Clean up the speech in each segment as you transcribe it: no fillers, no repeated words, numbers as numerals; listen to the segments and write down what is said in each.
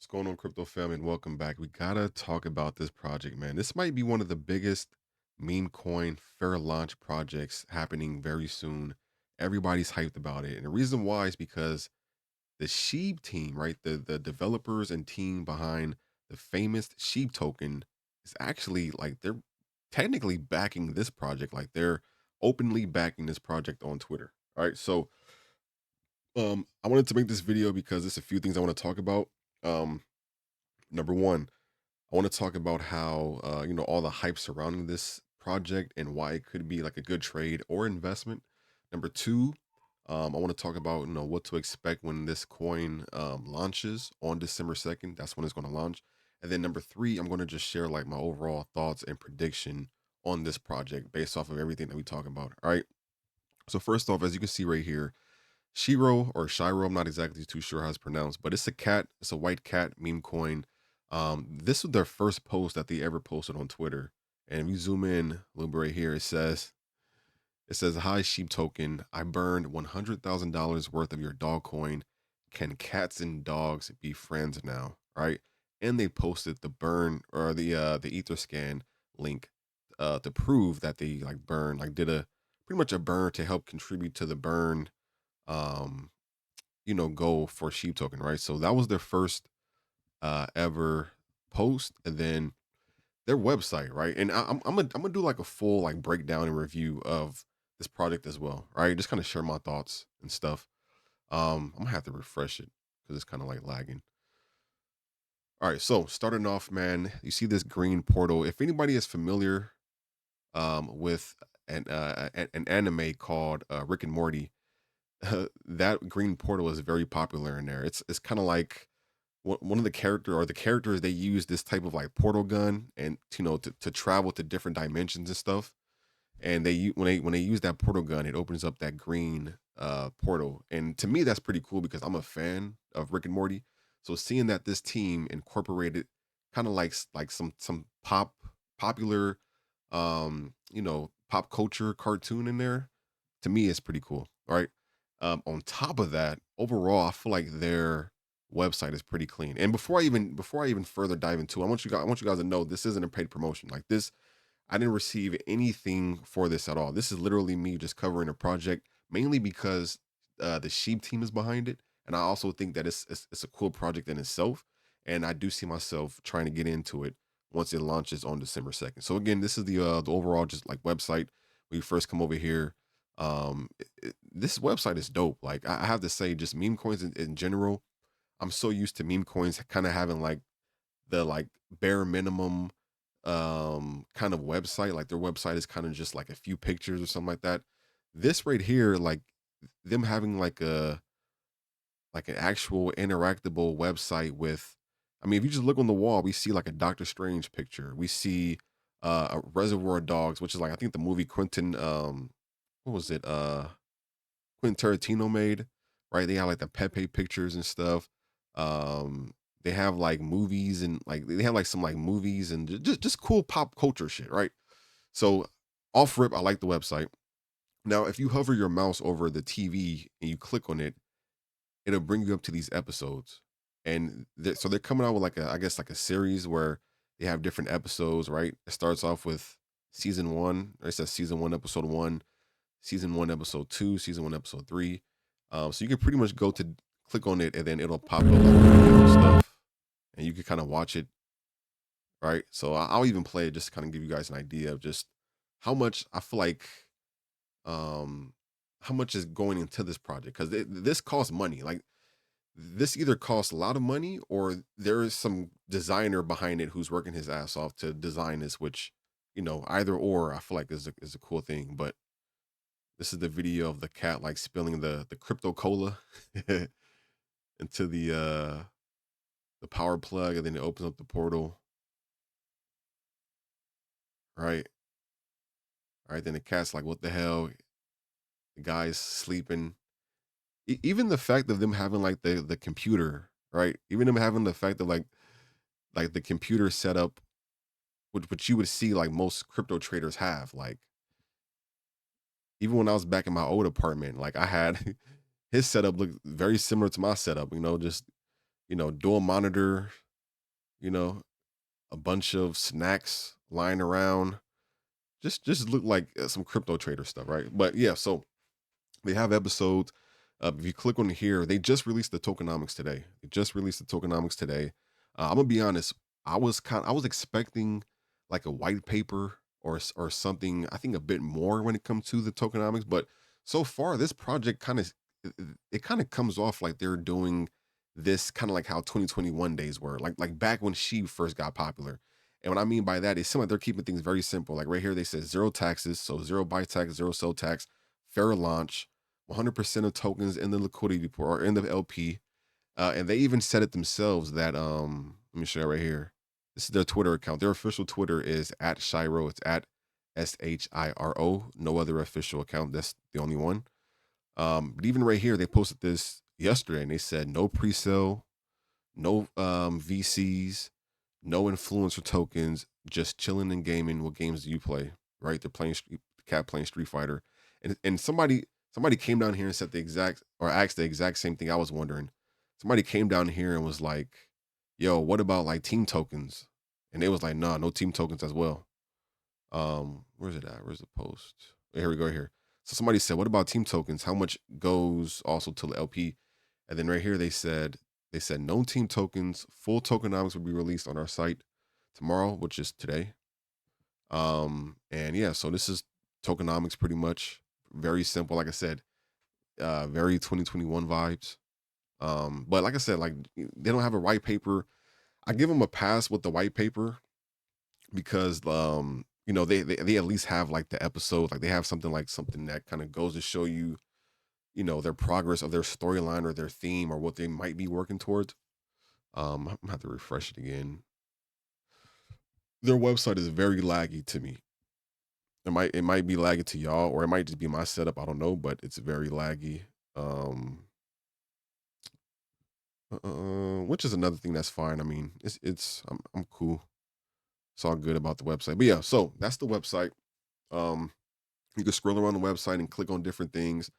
What's going on, crypto fam, and welcome back. We gotta talk about this project, man. This might be one of the biggest meme coin fair launch projects happening very soon. Everybody's hyped about it, and the reason why is because the Sheeb team, right, the developers and team behind the famous Sheeb token, is actually like they're technically backing this project, like they're openly backing this project on Twitter. All right, so I wanted to make this video because there's a few things I want to talk about. Um, Number one, I want to talk about how all the hype surrounding this project and why it could be like a good trade or investment. Number two, I want to talk about what to expect when this coin launches on December 2nd. That's when it's going to launch. And then number three, I'm going to just share like my overall thoughts and prediction on this project based off of everything that we talk about. All right. So first off, as you can see right here, Shiro or Shiro, I'm not exactly too sure how it's pronounced, but it's a cat. It's a white cat meme coin. This was their first post that they ever posted on Twitter. And if you zoom in a little bit right here, it says, "Hi Sheep Token. I burned $100,000 worth of your dog coin. Can cats and dogs be friends now?" Right? And they posted the burn or the ether scan link to prove that they like burn, like did a pretty much a burn to help contribute to the burn um goal for sheep token, right? So that was their first ever post, and then their website, right? And I'm gonna do like a full like breakdown and review of this project as well, right? Just kind of share my thoughts and stuff. I'm gonna have to refresh it because it's kind of like lagging. All right, so starting off, man, you see this green portal. If anybody is familiar with an anime called Rick and Morty, that green portal is very popular in there. It's kind of like one of the characters they use this type of like portal gun and to travel to different dimensions and stuff. And when they use that portal gun, it opens up that green portal. And to me, that's pretty cool because I'm a fan of Rick and Morty. So seeing that this team incorporated kind of like some popular pop culture cartoon in there, to me is pretty cool. All right. On top of that, overall, I feel like their website is pretty clean. And before I even further dive into, I want you guys to know this isn't a paid promotion. Like this, I didn't receive anything for this at all. This is literally me just covering a project, mainly because the Sheep team is behind it, and I also think that it's a cool project in itself. And I do see myself trying to get into it once it launches on December 2nd. So again, this is the overall just like website. When you first come over here, this website is dope. Like I have to say, just meme coins in general. I'm so used to meme coins kind of having like the like bare minimum kind of website. Like their website is kind of just like a few pictures or something like that. This right here, like them having like an actual interactable website with, I mean, if you just look on the wall, we see like a Doctor Strange picture. We see a Reservoir Dogs, which is like I think the movie Quentin what was it? Quentin Tarantino made, right? They have like the Pepe pictures and stuff. They have like movies and like they have like some like movies and just cool pop culture shit, right? So off rip, I like the website. Now, if you hover your mouse over the TV and you click on it, it'll bring you up to these episodes. And so they're coming out with like I guess like a series where they have different episodes, right? It starts off with season one. It says season one, episode one, season one, episode two, season one, episode three. So you can pretty much go to click on it and then it'll pop up like video stuff and you can kind of watch it, right? So I'll even play it just to kind of give you guys an idea of just how much I feel like um how much is going into this project because this costs money. Like this either costs a lot of money or there is some designer behind it who's working his ass off to design this, which either or I feel like is a cool thing. But this is the video of the cat like spilling the crypto cola into the power plug, and then it opens up the portal. Right, all right. Then the cat's like, "What the hell?" The guy's sleeping. Even the fact of them having like the computer, right? Even them having the fact of like the computer setup, which you would see like most crypto traders have. Like even when I was back in my old apartment, like I had his setup looked very similar to my setup. Just dual monitor, you know, a bunch of snacks lying around. Just look like some crypto trader stuff, right? But yeah, so they have episodes. If you click on here, they just released the tokenomics today. They just released the tokenomics today. I'm gonna be honest. I was expecting like a white paper or something. I think a bit more when it comes to the tokenomics, but so far this project it kind of comes off like they're doing this kind of like how 2021 days were, like back when she first got popular. And what I mean by that is some like they're keeping things very simple. Like right here, they said zero taxes, so zero buy tax, zero sell tax, fair launch, 100% of tokens in the liquidity pool or in the LP. And they even said it themselves that let me show you right here. This is their Twitter account. Their official Twitter is at Shiro. It's at SHIRO. No other official account. That's the only one. But even right here, they posted this yesterday and they said no pre-sale, no VCs, no influencer tokens, just chilling and gaming. What games do you play? Right? They're playing cat playing Street Fighter. And somebody came down here and said the exact or asked the exact same thing I was wondering. Somebody came down here and was like, yo, what about like team tokens? And they was like, nah, no team tokens as well. Where's it at? Where's the post? Here we go here. So somebody said, what about team tokens? How much goes also to the LP? And then right here they said no team tokens, full tokenomics will be released on our site tomorrow, which is today. And yeah, so this is tokenomics pretty much. Very simple. Like I said, very 2021 vibes. But like I said, like they don't have a white paper. I give them a pass with the white paper because they at least have like the episode, like they have something that kind of goes to show you, their progress of their storyline or their theme or what they might be working towards. I'm gonna have to refresh it again. Their website is very laggy to me. It might be laggy to y'all, or it might just be my setup. I don't know, but it's very laggy. Um, which is another thing that's fine. I mean, I'm cool. It's all good about the website. But yeah, so that's the website. Um, you can scroll around the website and click on different things.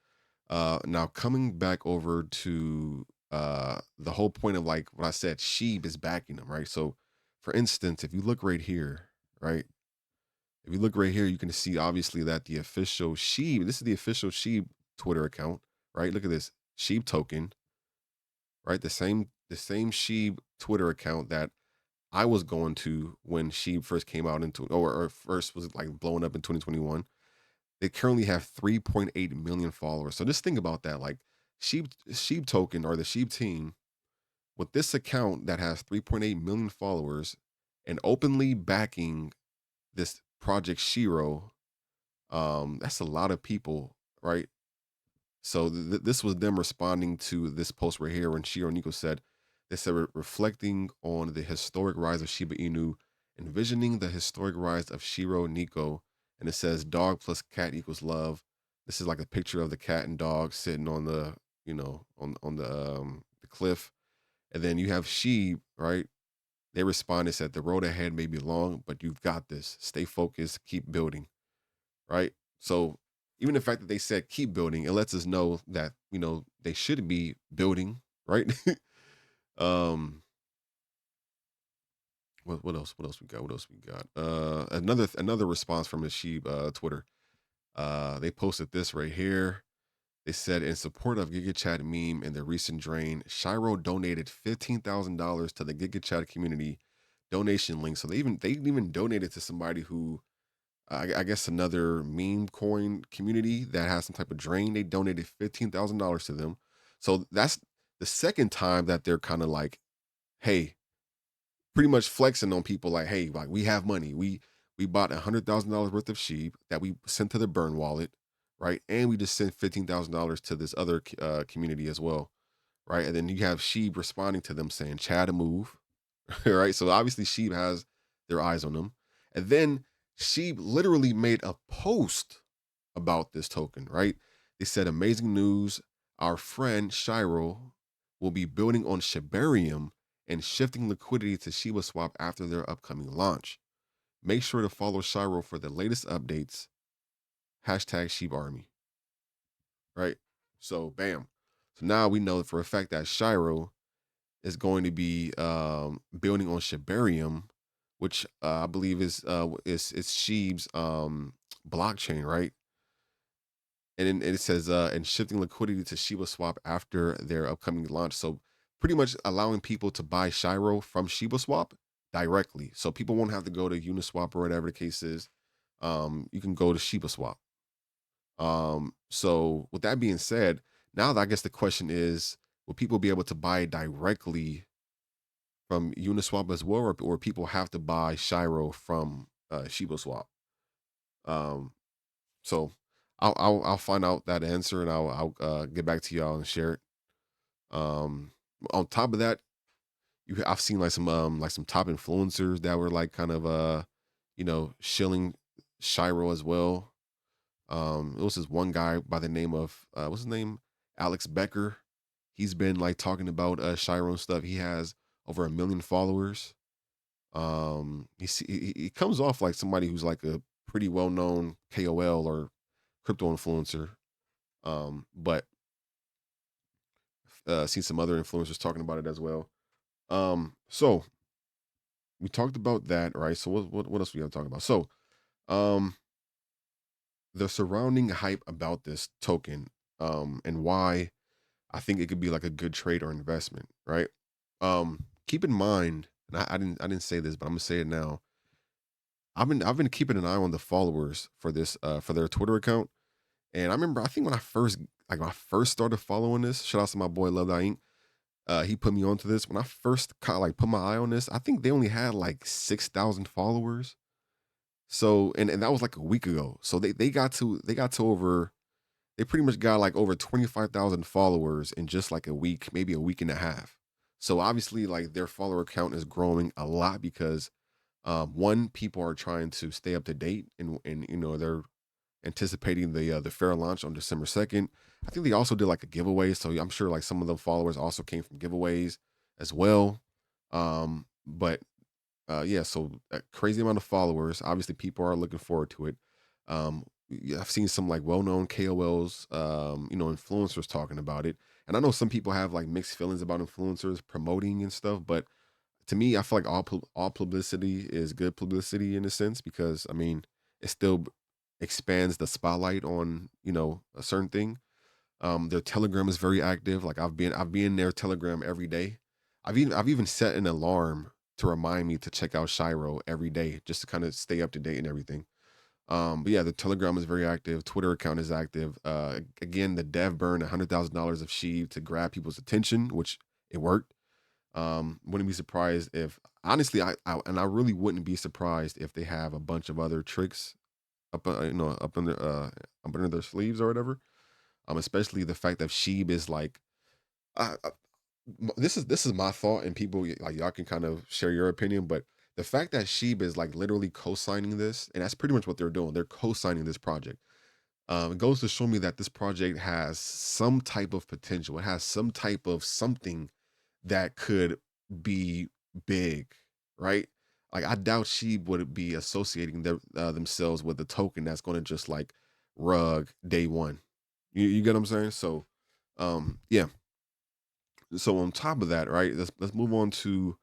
Now coming back over to the whole point of like what I said, Sheeb is backing them, right? So, for instance, if you look right here, right? If you look right here, you can see obviously that the official Sheeb, this is the official Sheeb Twitter account, right? Look at this Sheeb token, right? The same Sheeb Twitter account that I was going to when Sheeb first came out into or first was like blowing up in 2021. They currently have 3.8 million followers. So just think about that. Like Sheeb token or the Sheeb team with this account that has 3.8 million followers and openly backing this project Shiro. That's a lot of people, right? So this was them responding to this post right here when Shiro Nico said, they said, reflecting on the historic rise of Shiba Inu, envisioning the historic rise of Shiro Nico. And it says, dog plus cat equals love. This is like a picture of the cat and dog sitting on the, on the cliff. And then you have Sheeb, right? They responded, said, the road ahead may be long, but you've got this. Stay focused, keep building, right? So even the fact that they said keep building, it lets us know that they should be building, right? um, what else? What else we got? What else we got? Another response from the Sheeb Twitter. They posted this right here. They said in support of GigaChat meme in the recent drain, Shiro donated $15,000 to the GigaChat community donation link. So they even donated to somebody who I guess another meme coin community that has some type of drain. They donated $15,000 to them. So that's the second time that they're kind of like, hey, pretty much flexing on people like, hey, like we have money. We bought $100,000 worth of sheep that we sent to the burn wallet, right? And we just sent $15,000 to this other community as well, right? And then you have Sheeb responding to them saying, Chad a move, right? So obviously Sheeb has their eyes on them. And then Sheeb literally made a post about this token, right? They said, amazing news. Our friend Shiro will be building on Shibarium and shifting liquidity to ShibaSwap after their upcoming launch. Make sure to follow Shiro for the latest updates. Hashtag Sheep Army, right? So, bam. So now we know for a fact that Shiro is going to be building on Shibarium, which I believe is Shib's blockchain, right? And then it says and shifting liquidity to Shiba Swap after their upcoming launch. So pretty much allowing people to buy Shiro from Shiba Swap directly. So people won't have to go to Uniswap or whatever the case is. You can go to Shiba Swap. So with that being said, now I guess the question is, will people be able to buy directly from Uniswap as well, or people have to buy Shiro from Shiba Swap? Um, so I'll find out that answer and I'll get back to y'all and share it. On top of that, I've seen like some top influencers that were like kind of shilling Shiro as well. It was this one guy by the name of what's his name? Alex Becker. He's been like talking about Shiro and stuff. He has over 1 million followers. He comes off like somebody who's like a pretty well known KOL or crypto influencer. But seen some other influencers talking about it as well. So we talked about that, right? So what else we got to talk about? So um, the surrounding hype about this token, and why I think it could be like a good trade or investment, right? Keep in mind, and I didn't say this, but I'm gonna say it now. I've been keeping an eye on the followers for this for their Twitter account. And I remember, I think when I first started following this, shout out to my boy Love That Inc. He put me onto this. When I first like put my eye on this, I think they only had like 6,000 followers. So and that was like a week ago. So they got to over, they pretty much got like over 25,000 followers in just like a week, maybe a week and a half. So obviously like their follower count is growing a lot because one, people are trying to stay up to date, and they're anticipating the fair launch on December 2nd. I think they also did like a giveaway, so I'm sure like some of the followers also came from giveaways as well. But yeah, so a crazy amount of followers. Obviously, people are looking forward to it. Yeah, I've seen some like well-known KOLs, influencers talking about it, and I know some people have like mixed feelings about influencers promoting and stuff, but to me, I feel like all publicity is good publicity in a sense because I mean it still expands the spotlight on a certain thing. Their Telegram is very active. Like I've been in their Telegram every day. I've even set an alarm to remind me to check out Shiro every day just to kind of stay up to date and everything. But yeah, the Telegram is very active. Twitter account is active. Again, the dev burned $100,000 of Sheeb to grab people's attention, which it worked. Wouldn't be surprised if honestly, I really wouldn't be surprised if they have a bunch of other tricks up under their sleeves or whatever. Especially the fact that Sheeb is like, uh, uh, this is my thought, and people like y'all can kind of share your opinion, but the fact that Sheeb is like literally co-signing this, and that's pretty much what they're doing. They're co-signing this project. It goes to show me that this project has some type of potential. It has some type of something that could be big, right? Like I doubt she would be associating themselves with a token that's going to just like rug day one. You get what I'm saying? So, yeah. So on top of that, right? Let's move on to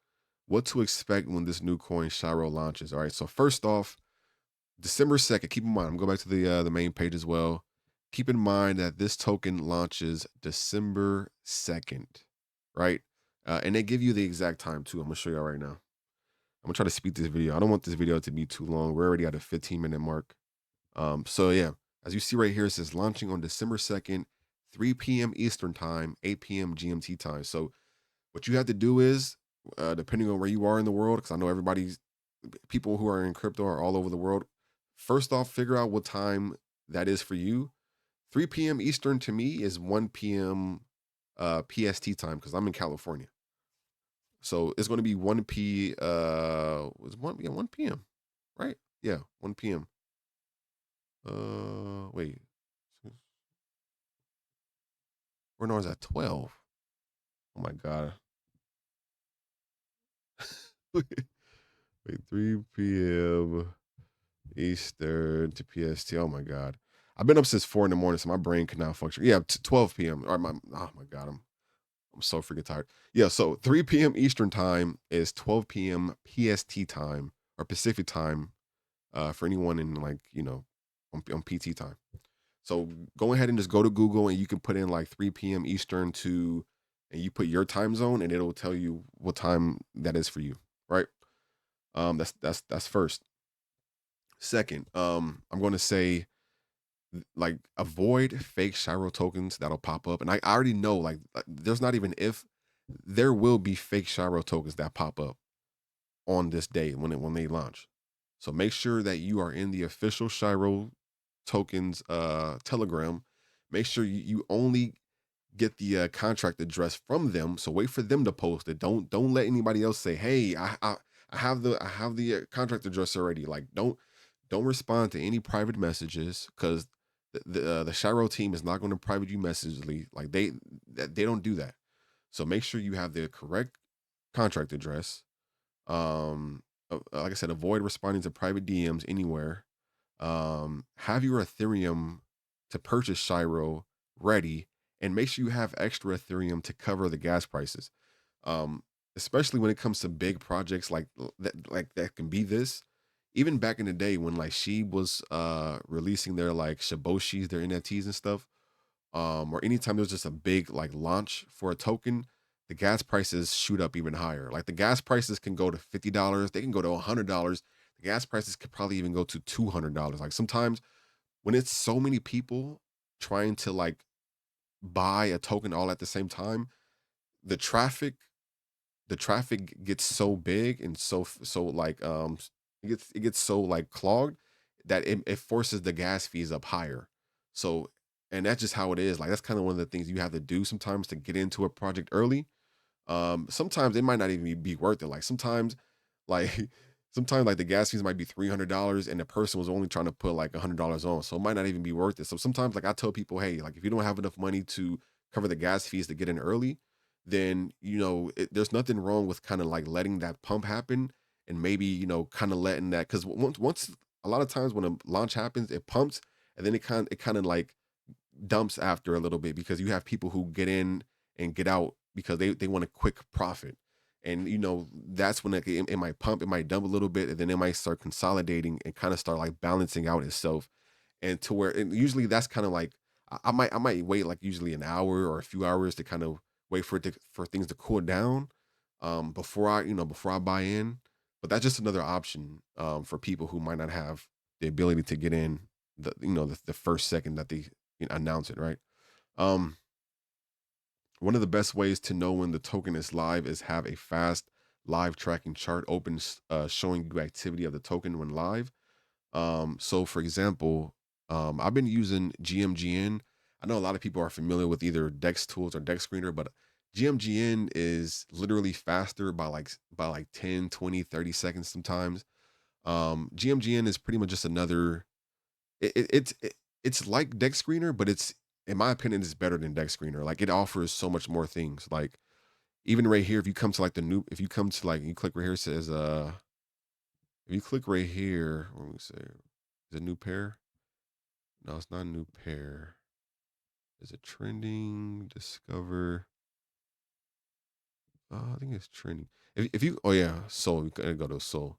what to expect when this new coin Shiro launches. All right. So first off, December 2nd. Keep in mind, I'm going back to the main page as well. Keep in mind that this token launches December 2nd, right? And they give you the exact time too. I'm gonna show y'all right now. I'm gonna try to speed this video. I don't want this video to be too long. We're already at a 15-minute mark. So yeah, as you see right here, it says launching on December 2nd, 3 p.m. Eastern time, 8 p.m. GMT time. So what you have to do is, depending on where you are in the world, because I know people who are in crypto are all over the world. First off, figure out what time that is for you. 3 p.m. Eastern to me is 1 p.m. PST time because I'm in California. So it's going to be 1 p.m. right? Yeah, 1 p.m. Wait, or no, is that 12? Oh my god. Wait, 3 p.m. Eastern to PST. Oh my god. I've been up since 4 in the morning, so my brain cannot function. Yeah, 12 p.m. All right, oh my god, I'm so freaking tired. Yeah, so 3 p.m. Eastern time is 12 p.m. PST time or Pacific time for anyone in like on PT time. So go ahead and just go to Google and you can put in like 3 p.m. Eastern to, and you put your time zone and it'll tell you what time that is for you, right? That's first. Second, I'm going to say like avoid fake Shiro tokens that'll pop up, and I already know like there's not even if there will be fake Shiro tokens that pop up on this day when they launch. So make sure that you are in the official Shiro tokens Telegram. Make sure you only get the contract address from them. So wait for them to post it. Don't let anybody else say, "Hey, I have the contract address already." Like don't respond to any private messages because the Shiro team is not going to private you messagely. Like they don't do that. So make sure you have the correct contract address. Like I said, avoid responding to private DMs anywhere. Have your Ethereum to purchase Shiro ready, and make sure you have extra Ethereum to cover the gas prices. Um, Especially when it comes to big projects like that can be this. Even back in the day when like Shib was releasing their like Shiboshis, their NFTs and stuff, or anytime there's just a big like launch for a token, the gas prices shoot up even higher. Like the gas prices can go to $50, they can go to $100. The gas prices could probably even go to $200. Like sometimes when it's so many people trying to like buy a token all at the same time, the traffic the traffic gets so big and so like it gets so like clogged that it forces the gas fees up higher. So and that's just how it is. Like that's kind of one of the things you have to do sometimes to get into a project early. Sometimes it might not even be worth it. Like like sometimes like the gas fees might be $300 and the person was only trying to put like $100 on, so it might not even be worth it. So sometimes like I tell people, hey, like if you don't have enough money to cover the gas fees to get in early, then there's nothing wrong with kind of like letting that pump happen, and maybe kind of letting that, because once a lot of times when a launch happens, it pumps, and then it kind of like dumps after a little bit because you have people who get in and get out because they want a quick profit. And that's when it might pump, it might dump a little bit, and then it might start consolidating and kind of start like balancing out itself. And to where, and usually that's kind of like I might wait like usually an hour or a few hours to kind of wait for things to cool down before I buy in. But that's just another option for people who might not have the ability to get in the first second that they announce it, right? Um, One of the best ways to know when the token is live is have a fast live tracking chart open, showing you activity of the token when live. So for example, I've been using GMGN. I know a lot of people are familiar with either Dex Tools or Dex Screener, but GMGN is literally faster by like 10, 20, 30 seconds sometimes. GMGN is pretty much just another it's like Deck Screener, but it's, in my opinion, it's better than Deck Screener. Like it offers so much more things. Like even right here, if you come to like if you come to like, you click right here, it says if you click right here, what do we say? Is it new pair? No, it's not a new pair. Is it trending? Discover. I think it's trending. If you, oh yeah, Soul. You gotta go to Soul.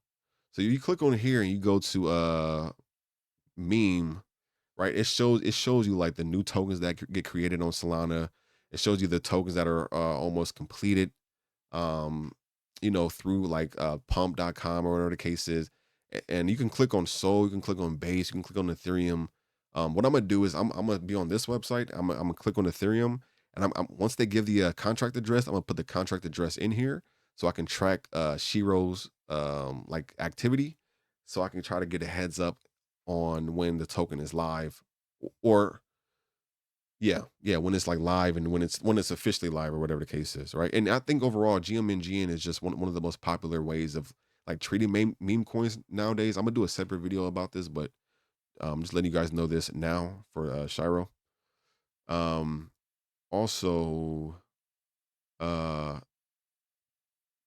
So you click on here and you go to meme, right? It shows you like the new tokens that get created on Solana. It shows you the tokens that are almost completed, um, through like pump.com or whatever the case is. And you can click on Sol, you can click on Base, you can click on Ethereum. What I'm gonna do is I'm gonna be on this website. I'm gonna click on Ethereum, and once they give the contract address, I'm gonna put the contract address in here so I can track Shiro's like activity, so I can try to get a heads up on when the token is live, or yeah, yeah, when it's like live and when it's officially live or whatever the case is, right? And I think overall, GMNGN is just one of the most popular ways of like treating meme coins nowadays. I'm gonna do a separate video about this, but just letting you guys know this now for Shiro. Um, Also, uh,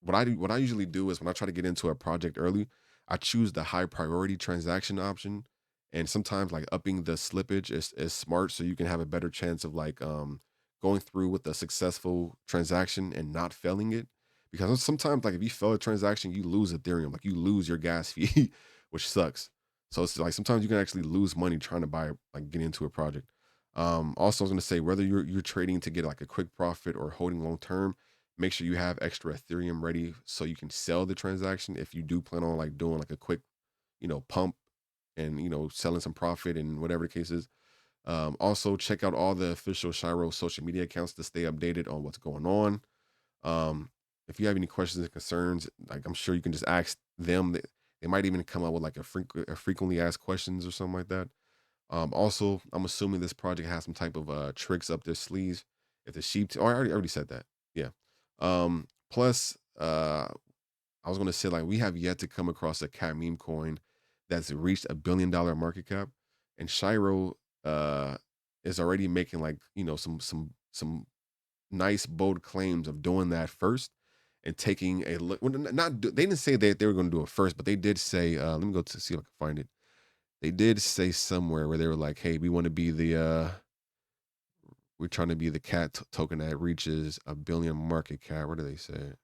what I usually do is when I try to get into a project early, I choose the high priority transaction option. And sometimes like upping the slippage is smart so you can have a better chance of like going through with a successful transaction and not failing it. Because sometimes, like if you fail a transaction, you lose Ethereum, like you lose your gas fee, which sucks. So it's like sometimes you can actually lose money trying to buy, like get into a project. Also, I was gonna say whether you're trading to get like a quick profit or holding long term, make sure you have extra Ethereum ready so you can sell the transaction if you do plan on like doing like a quick, pump and selling some profit and whatever the case is. Also, check out all the official Shiro social media accounts to stay updated on what's going on. Um, if you have any questions and concerns, like I'm sure you can just ask them. They might even come up with like a frequently asked questions or something like that. Also, I'm assuming this project has some type of tricks up their sleeves. If the sheep, oh, I already said that. Yeah. Plus, I was gonna say like we have yet to come across a cat meme coin that's reached $1 billion market cap, and Shiro uh is already making like some nice bold claims of doing that first and taking a look. Well, they didn't say that they were going to do it first, but they did say. Let me go to see if I can find it. They did say somewhere where they were like, "Hey, we want to be we're trying to be the cat token that reaches a billion market cap." What do they say?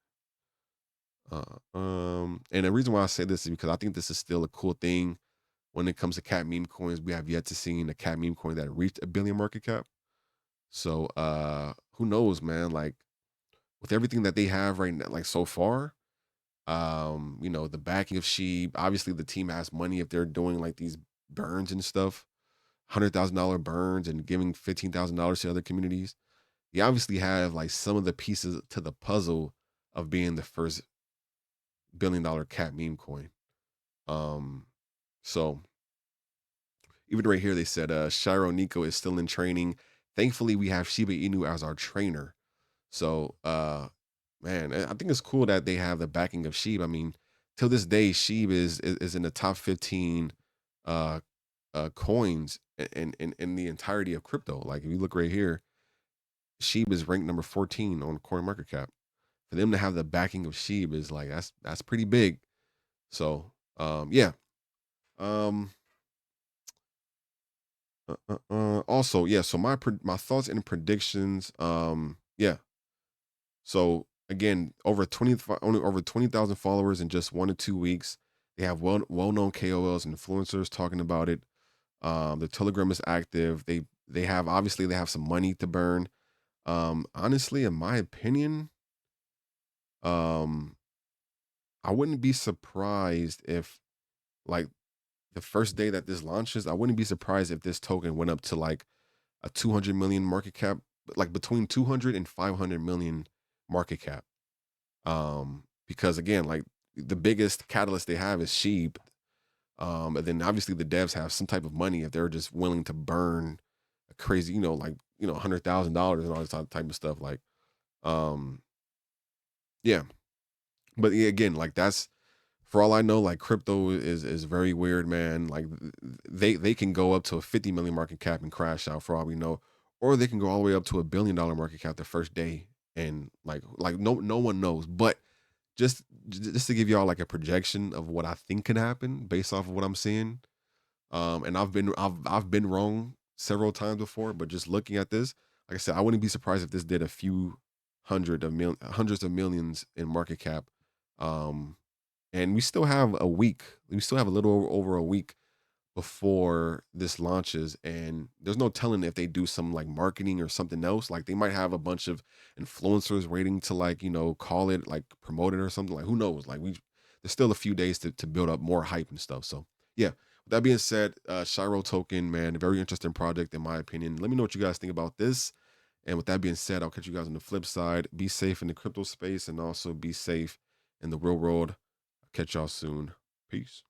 And the reason why I say this is because I think this is still a cool thing when it comes to cat meme coins. We have yet to see a cat meme coin that reached a billion market cap. So who knows, man? Like with everything that they have right now, like so far, the backing of Sheep, obviously the team has money if they're doing like these burns and stuff, $100,000 burns and giving $15,000 to other communities. They obviously have like some of the pieces to the puzzle of being the first $1 billion cat meme coin. Um, so even right here, they said Shiro Nico is still in training. Thankfully, we have Shiba Inu as our trainer. So man, I think it's cool that they have the backing of Shib. I mean, till this day, Shib is in the top 15 uh coins in the entirety of crypto. Like if you look right here, Shib is ranked number 14 on CoinMarketCap. For them to have the backing of Shib is like that's pretty big. So yeah. Um Also, yeah, so my thoughts and predictions, yeah. So again, only over 20,000 followers in just 1 to 2 weeks. They have well-known KOLs and influencers talking about it. The Telegram is active. They have obviously they have some money to burn. Honestly, in my opinion, um, I wouldn't be surprised if like the first day that this launches, I wouldn't be surprised if this token went up to like a 200 million market cap, like between 200 and 500 million market cap. Because again, like the biggest catalyst they have is Sheep. And then obviously the devs have some type of money if they're just willing to burn a crazy, like $100,000 and all this type of stuff. Like, um, yeah. But yeah, again, like that's for all I know, like crypto is very weird, man. Like they can go up to a 50 million market cap and crash out for all we know, or they can go all the way up to $1 billion market cap the first day, and like no one knows. But just to give y'all like a projection of what I think can happen based off of what I'm seeing. And I've been wrong several times before, but just looking at this, like I said, I wouldn't be surprised if this did a few hundreds of millions in market cap. Um, and we still have a week. We still have a little over a week before this launches, and there's no telling if they do some like marketing or something else. Like they might have a bunch of influencers waiting to like call it, like promote it or something. Like who knows? Like there's still a few days to build up more hype and stuff. So yeah, with that being said, Shiro token, man, a very interesting project in my opinion. Let me know what you guys think about this. And with that being said, I'll catch you guys on the flip side. Be safe in the crypto space and also be safe in the real world. Catch y'all soon. Peace.